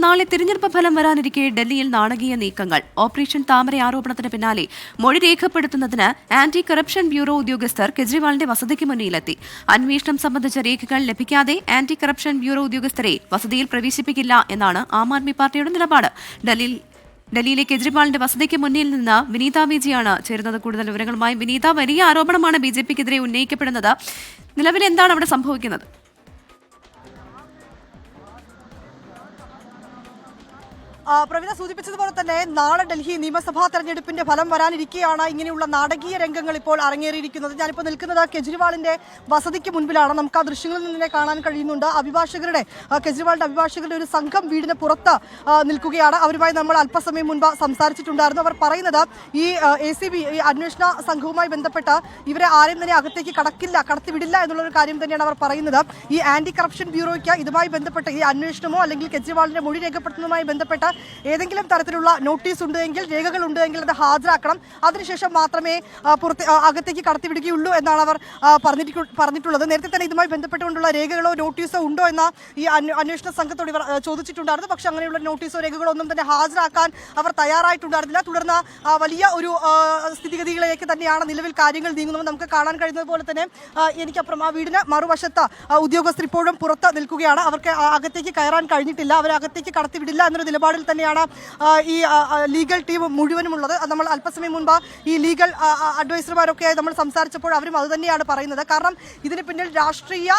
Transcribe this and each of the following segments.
നാളെ തിരഞ്ഞെടുപ്പ് ഫലം വരാനിരിക്കെ ഡൽഹിയിൽ നാടകീയ നീക്കങ്ങൾ. ഓപ്പറേഷൻ താമര ആരോപണത്തിന് പിന്നാലെ മൊഴി രേഖപ്പെടുത്തുന്നതിന് ആന്റി കറപ്ഷൻ ബ്യൂറോ ഉദ്യോഗസ്ഥർ കെജ്രിവാളിന്റെ വസതിക്ക് മുന്നിലെത്തി. അന്വേഷണം സംബന്ധിച്ച രേഖകൾ ലഭിക്കാതെ ആന്റി കറപ്ഷൻ ബ്യൂറോ ഉദ്യോഗസ്ഥരെ വസതിയിൽ പ്രവേശിപ്പിക്കില്ല എന്നാണ് ആം ആദ്മി പാർട്ടിയുടെ നിലപാട്. ഡൽഹിയിലെ കെജ്രിവാളിന്റെ വസതിക്ക് മുന്നിൽ നിന്ന് വിനീത വിജിയാണ് ചേരുന്നത്. കൂടുതൽ വിവരങ്ങളുമായി വിനീത, വലിയ ആരോപണമാണ് BJPക്കെതിരെ ഉന്നയിക്കപ്പെടുന്നത്. നിലവിൽ എന്താണ് അവിടെ സംഭവിക്കുന്നത്? പ്രവീണ സൂചിപ്പിച്ചതുപോലെ തന്നെ നാളെ ഡൽഹി നിയമസഭാ തെരഞ്ഞെടുപ്പിന്റെ ഫലം വരാനിരിക്കെയാണ് ഇങ്ങനെയുള്ള നാടകീയ രംഗങ്ങൾ ഇപ്പോൾ അരങ്ങേറിയിരിക്കുന്നത്. ഞാനിപ്പോൾ നിൽക്കുന്നത് കെജ്രിവാളിന്റെ വസതിക്ക് മുൻപിലാണ്. നമുക്ക് ആ ദൃശ്യങ്ങളിൽ നിന്ന് കാണാൻ കഴിയുന്നുണ്ട്. കെജ്രിവാളിന്റെ അഭിഭാഷകരുടെ ഒരു സംഘം വീടിന് പുറത്ത് നിൽക്കുകയാണ്. അവരുമായി നമ്മൾ അല്പസമയം മുൻപ് സംസാരിച്ചിട്ടുണ്ടായിരുന്നു. അവർ പറയുന്നത് ഈ ACB ഈ അന്വേഷണ സംഘവുമായി ബന്ധപ്പെട്ട് ഇവരെ ആരെയും തന്നെ അകത്തേക്ക് കടത്തിവിടില്ല എന്നുള്ള ഒരു കാര്യം തന്നെയാണ് അവർ പറയുന്നത്. ഈ ആന്റി കറപ്ഷൻ ബ്യൂറോയ്ക്ക് ഇതുമായി ബന്ധപ്പെട്ട് ഈ അന്വേഷണമോ അല്ലെങ്കിൽ കെജ്രിവാളിന്റെ മൊഴി രേഖപ്പെടുത്തുന്നതുമായി ബന്ധപ്പെട്ട ഏതെങ്കിലും തരത്തിലുള്ള നോട്ടീസ് ഉണ്ടെങ്കിൽ, രേഖകൾ ഉണ്ടെങ്കിൽ അത് ഹാജരാക്കണം. അതിനുശേഷം മാത്രമേ അകത്തേക്ക് കടത്തിവിടുകയുള്ളൂ എന്നാണ് അവർ പറഞ്ഞിട്ടുള്ളത്. നേരത്തെ തന്നെ ഇതുമായി ബന്ധപ്പെട്ടുകൊണ്ടുള്ള രേഖകളോ നോട്ടീസോ ഉണ്ടോ എന്ന ഈ അന്വേഷണ സംഘത്തോട് ഇവർ ചോദിച്ചിട്ടുണ്ടായിരുന്നു. പക്ഷെ അങ്ങനെയുള്ള നോട്ടീസോ രേഖകളോ ഒന്നും തന്നെ ഹാജരാക്കാൻ അവർ തയ്യാറായിട്ടുണ്ടായിരുന്നില്ല. തുടർന്ന് വലിയ ഒരു സ്ഥിതിഗതികളിലേക്ക് തന്നെയാണ് നിലവിൽ കാര്യങ്ങൾ നീങ്ങുന്നത്. നമുക്ക് കാണാൻ കഴിയുന്നത് പോലെ തന്നെ എനിക്കപ്പുറം ആ വീടിന് മറുവശത്ത് ഉദ്യോഗസ്ഥർ ഇപ്പോഴും പുറത്ത് നിൽക്കുകയാണ്. അവർക്ക് അകത്തേക്ക് കയറാൻ കഴിഞ്ഞിട്ടില്ല. അവർ അകത്തേക്ക് കടത്തിവിടില്ല എന്നൊരു നിലപാടിൽ തന്നെയാണ് ഈ ലീഗൽ ടീം മുഴുവനുമുള്ളത്. നമ്മൾ അല്പസമയം മുൻപ് ഈ ലീഗൽ അഡ്വൈസർമാരൊക്കെ നമ്മൾ സംസാരിച്ചപ്പോൾ അവരും അത് തന്നെയാണ് പറയുന്നത്. കാരണം ഇതിന് പിന്നിൽ രാഷ്ട്രീയ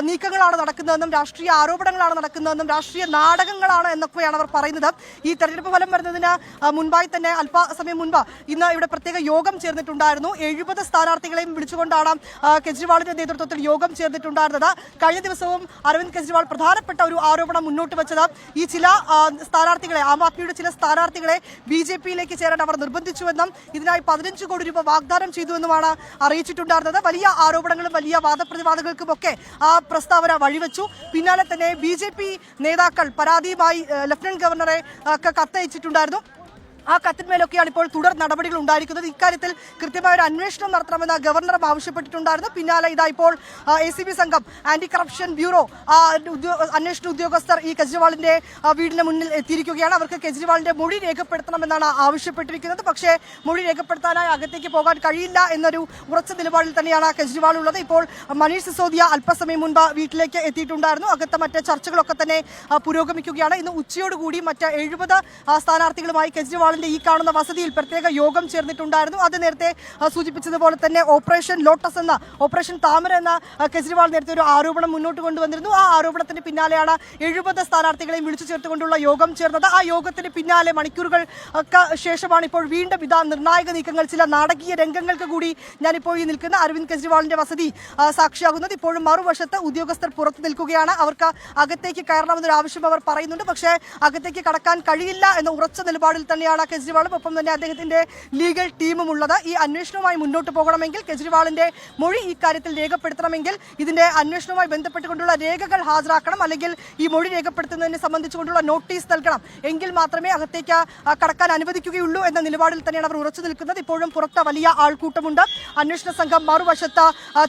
നീക്കങ്ങളാണ് നടക്കുന്നതെന്നും രാഷ്ട്രീയ ആരോപണങ്ങളാണ് നടക്കുന്നതെന്നും രാഷ്ട്രീയ നാടകങ്ങളാണ് എന്നൊക്കെയാണ് അവർ പറയുന്നത്. ഈ തെരഞ്ഞെടുപ്പ് ഫലം വരുന്നതിന് മുൻപായി തന്നെ അല്പസമയം മുൻപ് ഇന്ന് ഇവിടെ പ്രത്യേക യോഗം ചേർന്നിട്ടുണ്ടായിരുന്നു. 70 സ്ഥാനാർത്ഥികളെയും വിളിച്ചുകൊണ്ടാണ് കെജ്രിവാളിന്റെ നേതൃത്വത്തിൽ യോഗം ചേർന്നിട്ടുണ്ടായിരുന്നത്. കഴിഞ്ഞ ദിവസവും അരവിന്ദ് കെജ്രിവാൾ പ്രധാനപ്പെട്ട ഒരു ആരോപണം മുന്നോട്ട് വെച്ചത് ഈ ചില സ്ഥാനാർത്ഥികളെ, ആം ആദ്മിയുടെ ചില സ്ഥാനാർത്ഥികളെ BJPയിലേക്ക് ചേരാൻ അവർ നിർബന്ധിച്ചുവെന്നും ഇതിനായി 15 കോടി രൂപ വാഗ്ദാനം ചെയ്തുവെന്നുമാണ് അറിയിച്ചിട്ടുണ്ടായിരുന്നത്. വലിയ ആരോപണങ്ങളും വലിയ വാദപ്രതിവാദങ്ങൾക്കുമൊക്കെ ആ പ്രസ്താവന വഴിവെച്ചു. പിന്നാലെ തന്നെ BJP നേതാക്കൾ പരാതിയുമായി ലഫ്റ്റനന്റ് ഗവർണറെ കത്തയച്ചിട്ടുണ്ടായിരുന്നു. ആ കത്തിന്മേലൊക്കെയാണ് ഇപ്പോൾ തുടർ നടപടികൾ ഉണ്ടായിരിക്കുന്നത്. ഇക്കാര്യത്തിൽ കൃത്യമായ ഒരു അന്വേഷണം നടത്തണമെന്ന് ഗവർണറും ആവശ്യപ്പെട്ടിട്ടുണ്ടായിരുന്നു. പിന്നാലെ ഇതാ ഇപ്പോൾ ACB സംഘം, ആന്റി കറപ്ഷൻ ബ്യൂറോ അന്വേഷണ ഉദ്യോഗസ്ഥർ ഈ കെജ്രിവാളിന്റെ വീടിന് മുന്നിൽ എത്തിയിരിക്കുകയാണ്. അവർക്ക് കെജ്രിവാളിന്റെ മൊഴി രേഖപ്പെടുത്തണമെന്നാണ് ആവശ്യപ്പെട്ടിരിക്കുന്നത്. പക്ഷേ മൊഴി രേഖപ്പെടുത്താനായി അകത്തേക്ക് പോകാൻ കഴിയില്ല എന്നൊരു ഉറച്ച നിലപാടിൽ തന്നെയാണ് കെജ്രിവാൾ ഉള്ളത്. ഇപ്പോൾ മനീഷ് സിസോദിയ അല്പസമയം മുൻപ് വീട്ടിലേക്ക് എത്തിയിട്ടുണ്ടായിരുന്നു. അകത്തെ മറ്റ് ചർച്ചകളൊക്കെ തന്നെ പുരോഗമിക്കുകയാണ്. ഇന്ന് ഉച്ചയോടുകൂടി മറ്റ് 70 സ്ഥാനാർത്ഥികളുമായി കെജ്രിവാൾ ഈ കാണുന്ന വസതിയിൽ പ്രത്യേക യോഗം ചേർന്നിട്ടുണ്ടായിരുന്നു. അത് നേരത്തെ സൂചിപ്പിച്ചതുപോലെ തന്നെ ഓപ്പറേഷൻ താമര എന്ന കെജ്രിവാൾ നേരത്തെ ഒരു ആരോപണം മുന്നോട്ട് കൊണ്ടുവന്നിരുന്നു. ആ ആരോപണത്തിന് പിന്നാലെയാണ് 70 സ്ഥാനാർത്ഥികളെയും വിളിച്ചു ചേർത്തുകൊണ്ടുള്ള യോഗം ചേർന്നത്. ആ യോഗത്തിന് പിന്നാലെ മണിക്കൂറുകൾക്ക് ശേഷമാണ് ഇപ്പോൾ വീണ്ടും ഇതാ നിർണായക നീക്കങ്ങൾ, ചില നാടകീയ രംഗങ്ങൾക്ക് കൂടി ഞാനിപ്പോൾ ഈ നിൽക്കുന്ന അരവിന്ദ് കെജ്രിവാളിന്റെ വസതി സാക്ഷിയാകുന്നത്. ഇപ്പോഴും മറുവശത്ത് ഉദ്യോഗസ്ഥർ പുറത്തു നിൽക്കുകയാണ്. അവർക്ക് അകത്തേക്ക് കയറണമെന്നൊരു ആവശ്യം അവർ പറയുന്നുണ്ട്. പക്ഷേ അകത്തേക്ക് കടക്കാൻ കഴിയില്ല എന്ന ഉറച്ച നിലപാടിൽ തന്നെയാണ് കെജ്രിവാളും ഒപ്പം തന്നെ അദ്ദേഹത്തിന്റെ ലീഗൽ ടീമും ഉള്ളത്. ഈ അന്വേഷണവുമായി മുന്നോട്ട് പോകണമെങ്കിൽ, കെജ്രിവാളിന്റെ മൊഴി ഇക്കാര്യത്തിൽ രേഖപ്പെടുത്തണമെങ്കിൽ ഇതിന്റെ അന്വേഷണവുമായി ബന്ധപ്പെട്ടുകൊണ്ടുള്ള രേഖകൾ ഹാജരാക്കണം, അല്ലെങ്കിൽ ഈ മൊഴി രേഖപ്പെടുത്തുന്നതിനെ സംബന്ധിച്ചുകൊണ്ടുള്ള നോട്ടീസ് നൽകണം. എങ്കിൽ മാത്രമേ അകത്തേക്ക് കടക്കാൻ അനുവദിക്കുകയുള്ളൂ എന്ന നിലപാടിൽ തന്നെയാണ് അവർ ഉറച്ചു നിൽക്കുന്നത്. ഇപ്പോഴും പുറത്ത് വലിയ ആൾക്കൂട്ടമുണ്ട്. അന്വേഷണ സംഘം മറുവശത്ത്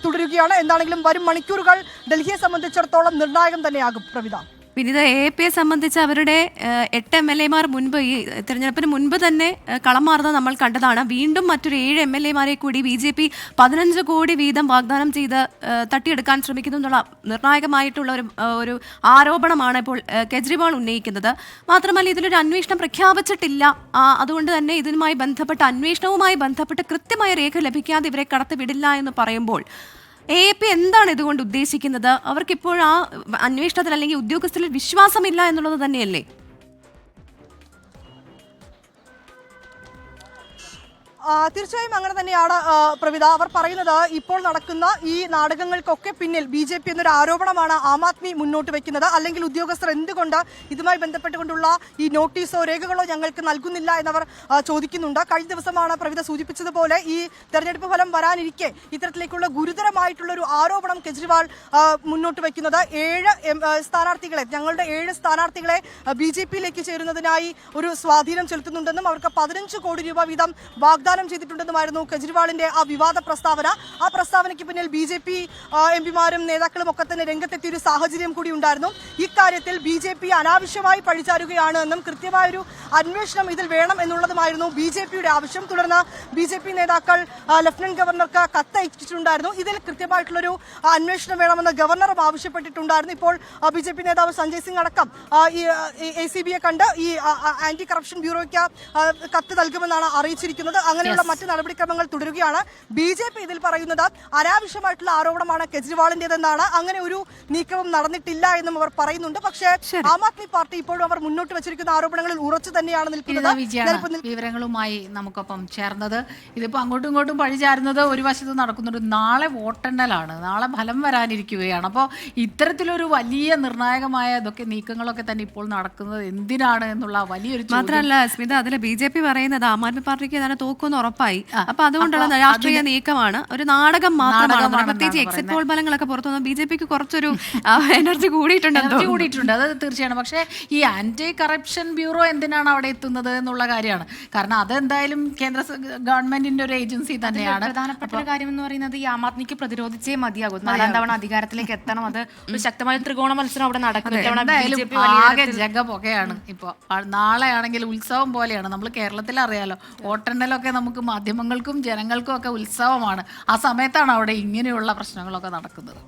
തുടരുകയാണ്. എന്താണെങ്കിലും വരും മണിക്കൂറുകൾ ഡൽഹിയെ സംബന്ധിച്ചിടത്തോളം നിർണായകം തന്നെയാകും. പ്രവിധ, വിനീത, AAPയെ സംബന്ധിച്ച് അവരുടെ 8 MLAമാർ മുൻപ് ഈ തെരഞ്ഞെടുപ്പിന് മുൻപ് തന്നെ കളം മാറുന്നത് നമ്മൾ കണ്ടതാണ്. വീണ്ടും മറ്റൊരു 7 MLAമാരെ കൂടി BJP 15 കോടി വീതം വാഗ്ദാനം ചെയ്ത് തട്ടിയെടുക്കാൻ ശ്രമിക്കുന്നു എന്നുള്ള നിർണായകമായിട്ടുള്ള ഒരു ആരോപണമാണ് ഇപ്പോൾ കെജ്രിവാൾ ഉന്നയിക്കുന്നത്. മാത്രമല്ല ഇതിലൊരു അന്വേഷണം പ്രഖ്യാപിച്ചിട്ടില്ല. അതുകൊണ്ട് തന്നെ അന്വേഷണവുമായി ബന്ധപ്പെട്ട് കൃത്യമായ രേഖ ലഭിക്കാതെ ഇവരെ കടത്തിവിടില്ല എന്ന് പറയുമ്പോൾ AAP എന്താണ് ഇതുകൊണ്ട് ഉദ്ദേശിക്കുന്നത്? അവർക്കിപ്പോൾ ആ അന്വേഷണത്തിൽ അല്ലെങ്കിൽ ഉദ്യോഗസ്ഥരിൽ വിശ്വാസമില്ല എന്നുള്ളത് തന്നെയല്ലേ? തീർച്ചയായും അങ്ങനെ തന്നെയാണ് പ്രവിധ. അവർ പറയുന്നത് ഇപ്പോൾ നടക്കുന്ന ഈ നാടകങ്ങൾക്കൊക്കെ പിന്നിൽ BJP എന്നൊരു ആരോപണമാണ് ആം ആദ്മി മുന്നോട്ട് വെക്കുന്നത്. അല്ലെങ്കിൽ ഉദ്യോഗസ്ഥർ എന്തുകൊണ്ട് ഇതുമായി ബന്ധപ്പെട്ടുകൊണ്ടുള്ള ഈ നോട്ടീസോ രേഖകളോ ഞങ്ങൾക്ക് നൽകുന്നില്ല എന്നവർ ചോദിക്കുന്നുണ്ട്. കഴിഞ്ഞ ദിവസമാണ് പ്രവിധ സൂചിപ്പിച്ചതുപോലെ ഈ തെരഞ്ഞെടുപ്പ് ഫലം വരാനിരിക്കെ ഇത്തരത്തിലേക്കുള്ള ഗുരുതരമായിട്ടുള്ള ഒരു ആരോപണം കെജ്രിവാൾ മുന്നോട്ട് വെക്കുന്നത്. ഞങ്ങളുടെ 7 സ്ഥാനാർത്ഥികളെ BJPയിലേക്ക് ചേരുന്നതിനായി ഒരു സ്വാധീനം ചെലുത്തുന്നുണ്ടെന്നും അവർക്ക് 15 കോടി രൂപ വീതം വാഗ്ദാനം വാഗ്ദാനം ചെയ്തിട്ടുണ്ടെന്നുമായിരുന്നു കെജ്രിവാളിന്റെ ആ വിവാദ പ്രസ്താവന. ആ പ്രസ്താവനയ്ക്ക് പിന്നിൽ BJP എംപിമാരും നേതാക്കളും ഒക്കെ തന്നെ രംഗത്തെത്തിയ ഒരു സാഹചര്യം കൂടി ഉണ്ടായിരുന്നു. ഇക്കാര്യത്തിൽ BJP അനാവശ്യമായി പഴിചാരുകയാണ് എന്നും കൃത്യമായൊരു അന്വേഷണം ഇതിൽ വേണം എന്നുള്ളതുമായിരുന്നു BJPയുടെ ആവശ്യം. തുടർന്ന് BJP നേതാക്കൾ ലഫ്റ്റനന്റ് ഗവർണർക്ക് കത്ത് അയച്ചിട്ടുണ്ടായിരുന്നു. ഇതിൽ കൃത്യമായിട്ടുള്ളൊരു അന്വേഷണം വേണമെന്ന് ഗവർണറും ആവശ്യപ്പെട്ടിട്ടുണ്ടായിരുന്നു. ഇപ്പോൾ BJP നേതാവ് സഞ്ജയ് സിംഗ് അടക്കം ഈ ACBയെ കണ്ട് ഈ ആന്റി കറപ്ഷൻ ബ്യൂറോയ്ക്ക് കത്ത് നൽകുമെന്നാണ് അറിയിച്ചിരിക്കുന്നത്. അങ്ങനെയുള്ള മറ്റ് നടപടിക്രമങ്ങൾ തുടരുകയാണ്. BJP ഇതിൽ പറയുന്നത് അനാവശ്യമായിട്ടുള്ള ആരോപണമാണ് കെജ്രിവാളിന്റേതെന്നാണ്. അങ്ങനെ ഒരു നീക്കവും നടന്നിട്ടില്ല എന്നും അവർ പറയുന്നുണ്ട്. പക്ഷേ ആം ആദ്മി പാർട്ടി ഇപ്പോഴും അവർ മുന്നോട്ട് വെച്ചിരിക്കുന്ന ആരോപണങ്ങളിൽ ഉറച്ചു തന്നെയാണ് നിൽക്കുന്നത്. വിവരങ്ങളുമായി നമുക്കൊപ്പം ചേർന്നത്. ഇതിപ്പോ അങ്ങോട്ടും ഇങ്ങോട്ടും പഴിചാരുന്നത് ഒരു വശത്ത് നടക്കുന്നുണ്ട്. നാളെ വോട്ടെണ്ണലാണ്, നാളെ ഫലം വരാനിരിക്കുകയാണ്. അപ്പോൾ ഇത്തരത്തിലൊരു വലിയ നിർണായകമായ നീക്കങ്ങളൊക്കെ തന്നെ ഇപ്പോൾ നടക്കുന്നത് എന്തിനാണ് എന്നുള്ള വലിയൊരു മാത്രമല്ല സ്മിത, അതിൽ BJP പറയുന്നത് ആം ആദ്മി പാർട്ടിക്ക് തന്നെ തോക്കുമെന്ന് ഉറപ്പായി. അപ്പൊ അതുകൊണ്ടുള്ള രാഷ്ട്രീയ നീക്കമാണ്, ഒരു നാടകം മാത്രമാണ്. പ്രത്യേകിച്ച് എക്സിറ്റ് പോൾ ഫലങ്ങളൊക്കെ പുറത്തു വന്നു BJPക്ക് കുറച്ചൊരു എനർജി കൂടിയിട്ടുണ്ട്. അത് തീർച്ചയാണ്. പക്ഷേ ഈ ആന്റി കറപ്ഷൻ ബ്യൂറോ എന്തിനാണ് അവിടെ എത്തുന്നത് എന്നുള്ള കാര്യമാണ്. കാരണം അതെന്തായാലും കേന്ദ്ര ഗവൺമെന്റിന്റെ ഒരു ഏജൻസി തന്നെയാണ്. പ്രധാനപ്പെട്ട ഒരു കാര്യം എന്ന് പറയുന്നത് ഈ ആം ആദ്മിക്ക് പ്രതിരോധിച്ചേ മതിയാകും. 4ാം തവണ അധികാരത്തിലേക്ക് എത്തണം. അത് ഒരു ശക്തമായ ത്രികോണ മത്സരം അവിടെ നടക്കും. ആകെ ജഗപൊക്കെയാണ് ഇപ്പൊ. നാളെയാണെങ്കിൽ ഉത്സവം പോലെയാണ്. നമ്മൾ കേരളത്തിൽ അറിയാലോ, വോട്ടെണ്ണലൊക്കെ നമുക്ക് മാധ്യമങ്ങൾക്കും ജനങ്ങൾക്കും ഒക്കെ ഉത്സവമാണ്. ആ സമയത്താണ് അവിടെ ഇങ്ങനെയുള്ള പ്രശ്നങ്ങളൊക്കെ നടക്കുന്നത്.